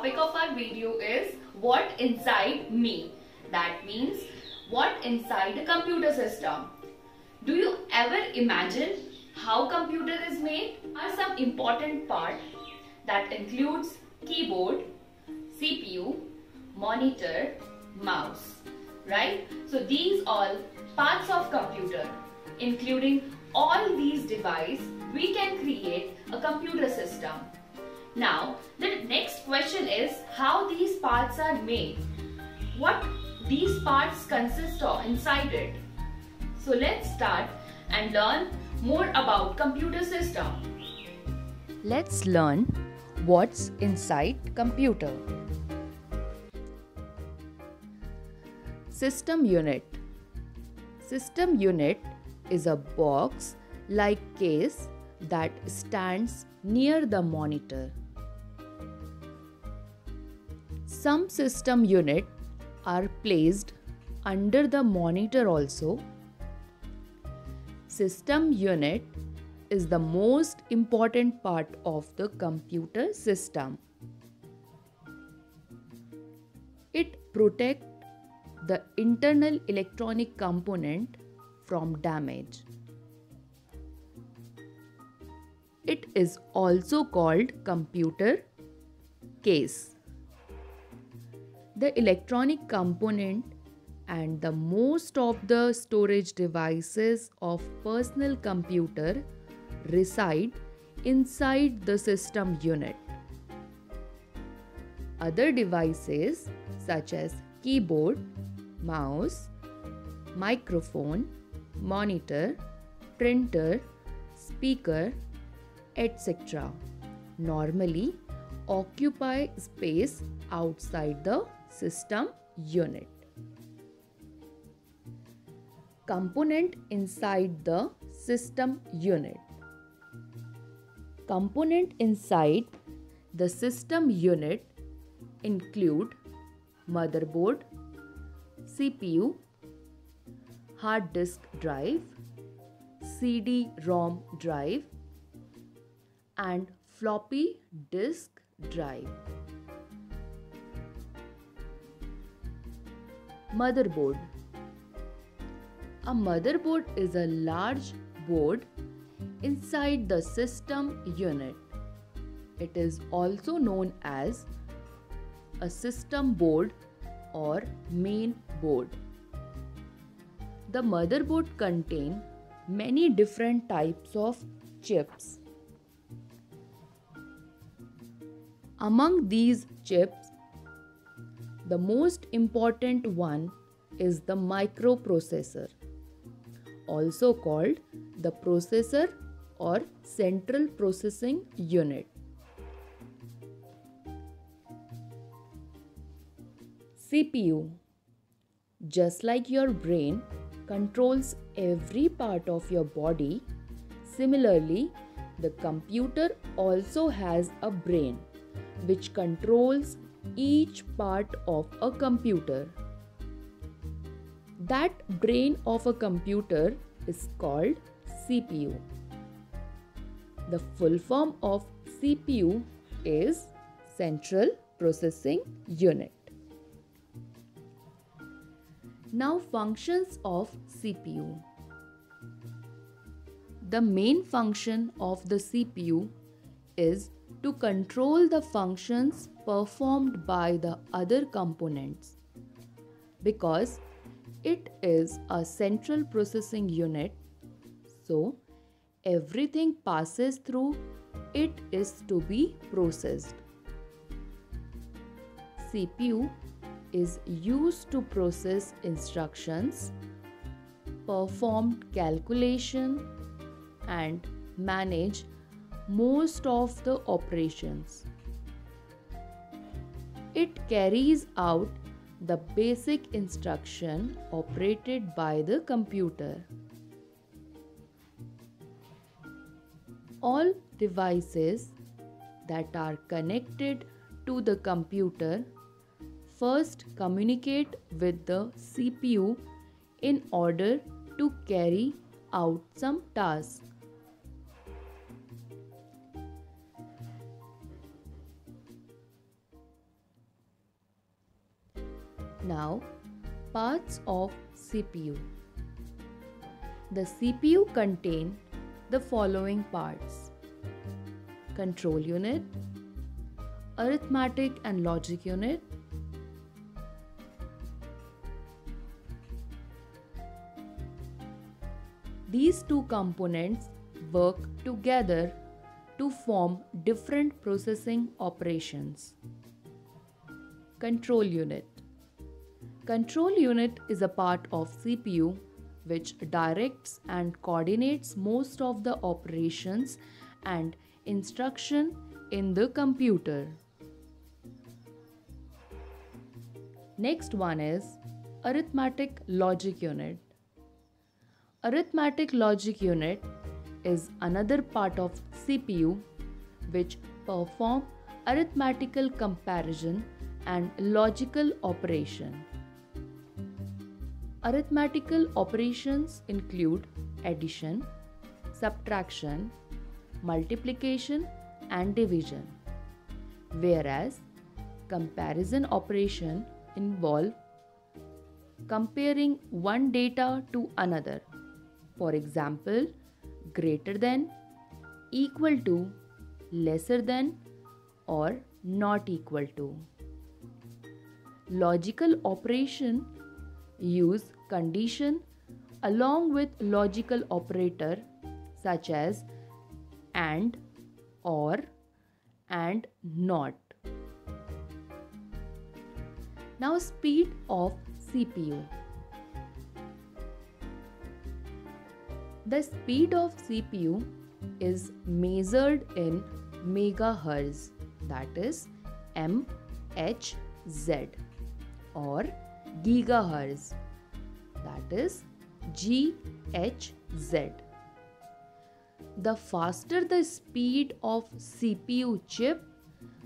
topic of our video is what inside me. That means what inside a computer system. Do you ever imagine how computer is made? Are some important parts that includes keyboard, CPU, monitor, mouse, right? So these all parts of computer, including all these devices, we can create a computer system. Now, the next question is how these parts are made. What these parts consist of inside it. So let's start and learn more about computer system. Let's learn what's inside computer. System unit. System unit is a box-like case that stands near the monitor. Some system units are placed under the monitor also. System unit is the most important part of the computer system. It protects the internal electronic component from damage. It is also called computer case. The electronic component and the most of the storage devices of personal computer reside inside the system unit. Other devices such as keyboard, mouse, microphone, monitor, printer, speaker, etc. normally occupy space outside the system unit. Component inside the system unit. Component inside the system unit include motherboard, CPU, hard disk drive, CD-ROM drive, and floppy disk drive. Motherboard. A motherboard is a large board inside the system unit. It is also known as a system board or main board. The motherboard contains many different types of chips. Among these chips, the most important one is the microprocessor, also called the processor or central processing unit. CPU. Just like your brain controls every part of your body, similarly, the computer also has a brain which controls each part of a computer. That brain of a computer is called CPU. The full form of CPU is Central Processing Unit. Now, functions of CPU. The main function of the CPU is to control the functions performed by the other components. Because it is a central processing unit, so everything passes through it is to be processed. CPU is used to process instructions, perform calculation, and manage most of the operations. It carries out the basic instruction operated by the computer. All devices that are connected to the computer first communicate with the CPU in order to carry out some task. Now, parts of CPU. The CPU contain the following parts: control unit, arithmetic and logic unit, these two components work together to form different processing operations. Control unit. Control unit is a part of CPU which directs and coordinates most of the operations and instruction in the computer. Next one is arithmetic logic unit. Arithmetic logic unit is another part of CPU which perform arithmetical comparison and logical operation. Arithmetical operations include addition, subtraction, multiplication and division, whereas comparison operation involve comparing one data to another. For example, greater than, equal to, lesser than, or not equal to. Logical operation use condition along with logical operator such as and, or, and not. Now, speed of CPU. The speed of CPU is measured in megahertz, that is MHz, or gigahertz, that is GHz. The faster the speed of CPU chip,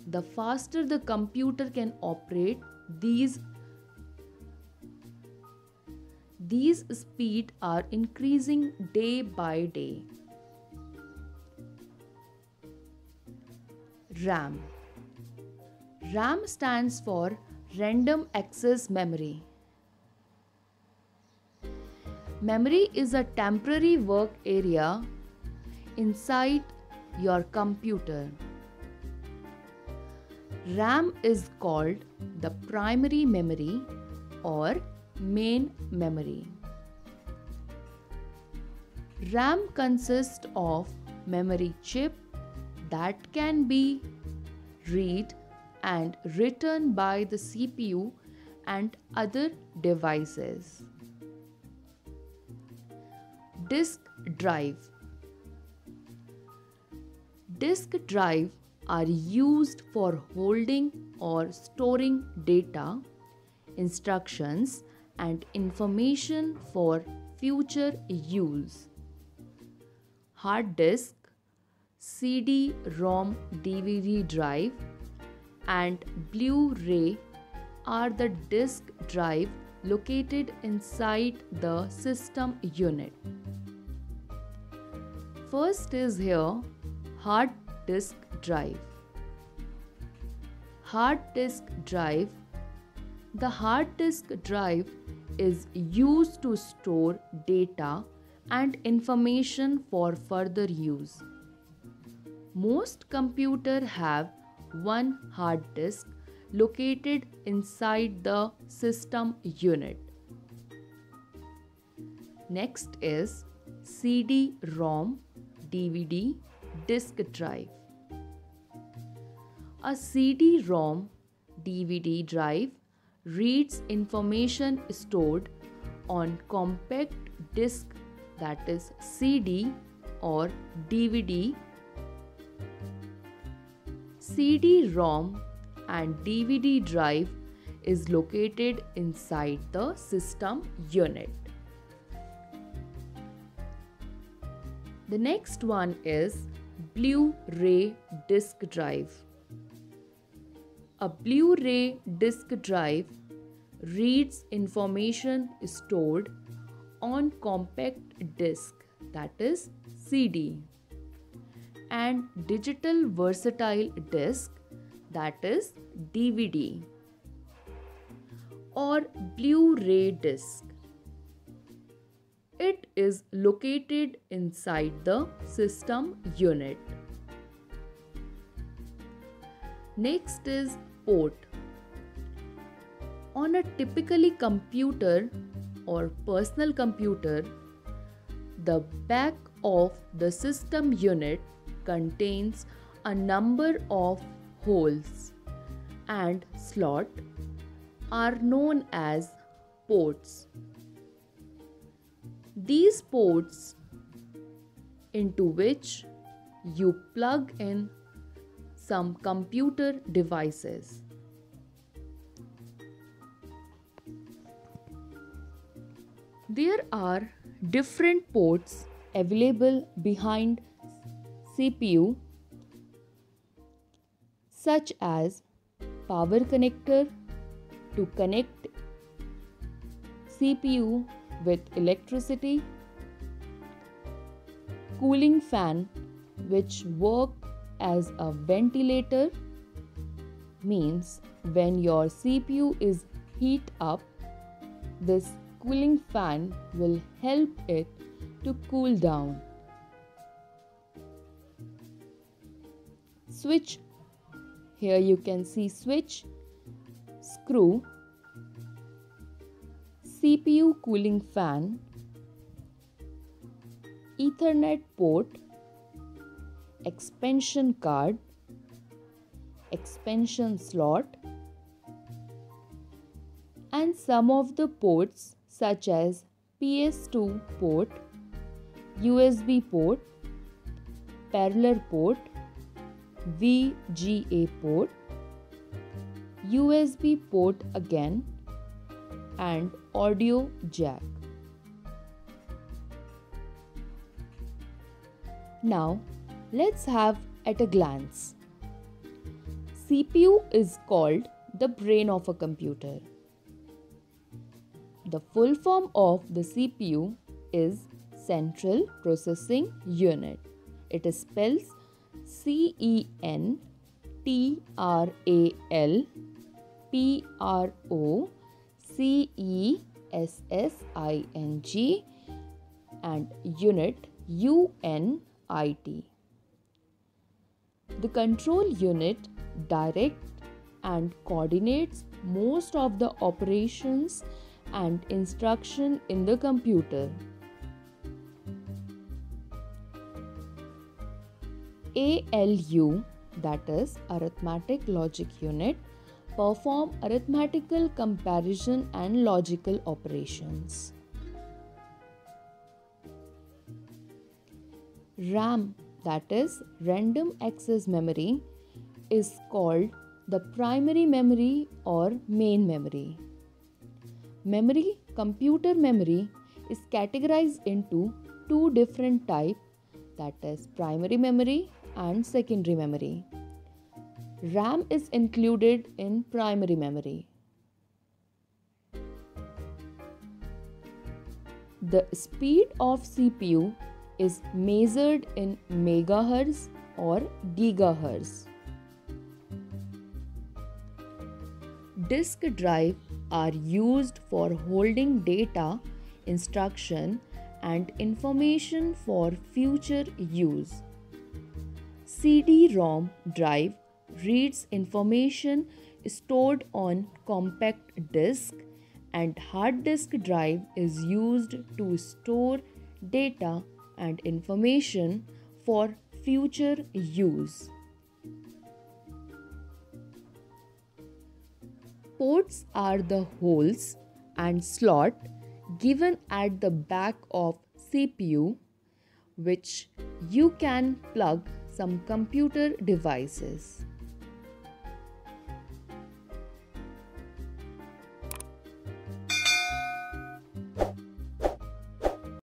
the faster the computer can operate these speed are increasing day by day. RAM. RAM stands for Random Access Memory. Memory is a temporary work area inside your computer. RAM is called the primary memory or main memory. RAM consists of memory chip that can be read and written by the CPU and other devices. Disk drive. Disk drive are used for holding or storing data, instructions, and information for future use. Hard disk, CD-ROM DVD drive, and Blu-ray are the disk drive located inside the system unit. First is here hard disk drive. Hard disk drive. The hard disk drive is used to store data and information for further use. Most computers have one hard disk located inside the system unit. Next is CD-ROM DVD disk drive. A CD-ROM DVD drive reads information stored on compact disc, that is CD or DVD. CD-ROM and DVD drive is located inside the system unit. The next one is Blu-ray disk drive. A Blu-ray disk drive reads information stored on compact disc, that is CD, and digital versatile disc, that is DVD. or Blu-ray disc. It is located inside the system unit. Next is port. On a typically computer or personal computer, the back of the system unit contains a number of holes and slots are known as ports. These ports into which you plug in some computer devices. There are different ports available behind CPU, such as power connector to connect CPU with electricity, cooling fan which work as a ventilator, means when your CPU is heat up, this cooling fan will help it to cool down. Switch. Here you can see switch, screw, CPU cooling fan, Ethernet port, expansion card, expansion slot, and some of the ports such as PS2 port, USB port, parallel port, VGA port, USB port again, and audio jack. Now let's have at a glance. CPU is called the brain of a computer. The full form of the CPU is Central Processing Unit. It spells CENTRAL PROCESSING and unit UNIT. The control unit directs and coordinates most of the operations and instruction in the computer. ALU, that is Arithmetic Logic Unit, perform arithmetical comparison and logical operations. RAM, that is Random Access Memory, is called the primary memory or main memory. Memory, computer memory, is categorized into two different types, that is primary memory and secondary memory. RAM is included in primary memory. The speed of CPU is measured in megahertz or gigahertz. Disk drive are used for holding data, instruction, and information for future use. CD-ROM drive reads information stored on compact disk, and hard disk drive is used to store data and information for future use. Ports are the holes and slot given at the back of CPU, which you can plug some computer devices.